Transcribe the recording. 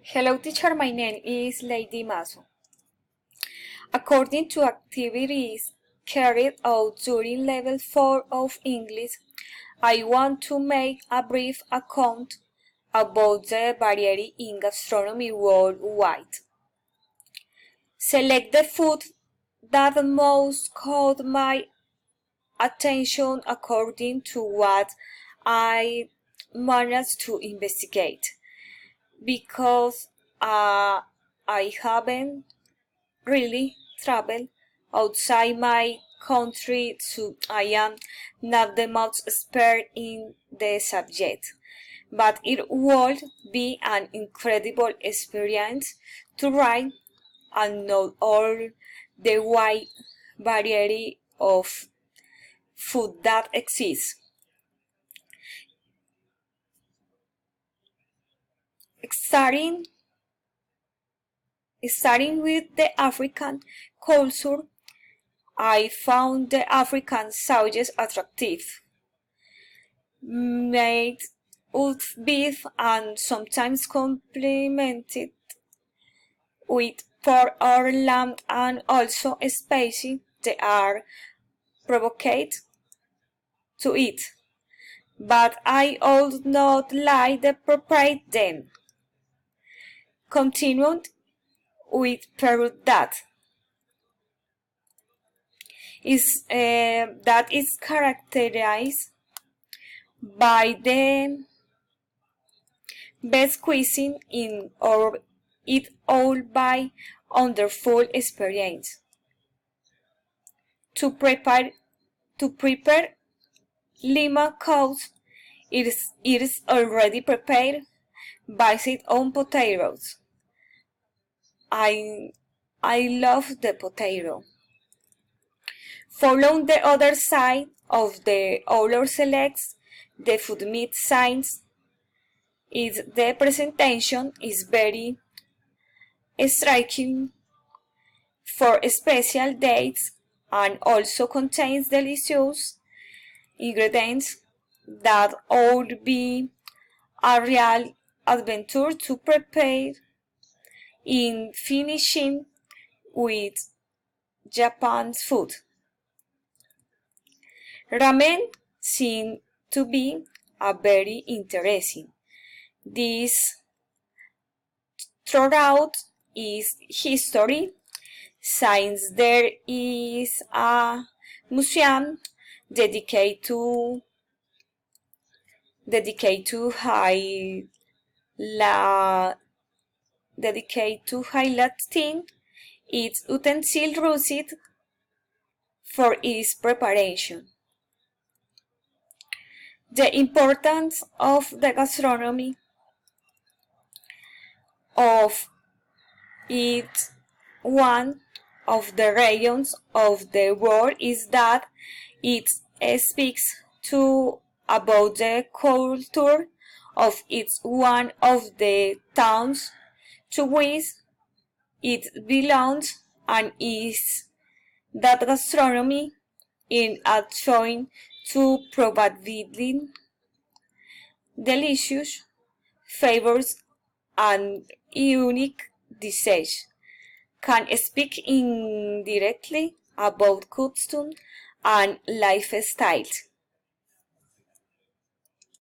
Hello teacher, my name is Lady Maso. According to activities carried out during level 4 of English, I want to make a brief account about the variety in gastronomy worldwide. Select the food that most caught my attention according to what I managed to investigate. Because I haven't really traveled outside my country, so I am not the most expert in the subject. But it would be an incredible experience to try and know all the wide variety of food that exists. Starting with the African culture, I found the African sausages attractive. Made with beef and sometimes complemented with pork or lamb and also spicy, they are provoked to eat. But I would not like to prepare them. Continued with Peru that is characterized by the best cuisine in or it all by wonderful experience. To prepare lima cows, it is already prepared based on potatoes. I love the potato. Follow the other side of the other selects the food meat signs is the presentation is very striking for special dates and also contains delicious ingredients that would be a real adventure to prepare. In finishing with Japan's food, ramen seems to be a very interesting. This throughout is history, since there is a museum dedicated to highlighting its utensils used for its preparation. The importance of the gastronomy of it one of the regions of the world is that it speaks to about the culture of its one of the towns to which it belongs and is that gastronomy in addition to providing delicious flavors and unique dishes can speak indirectly about custom and lifestyles.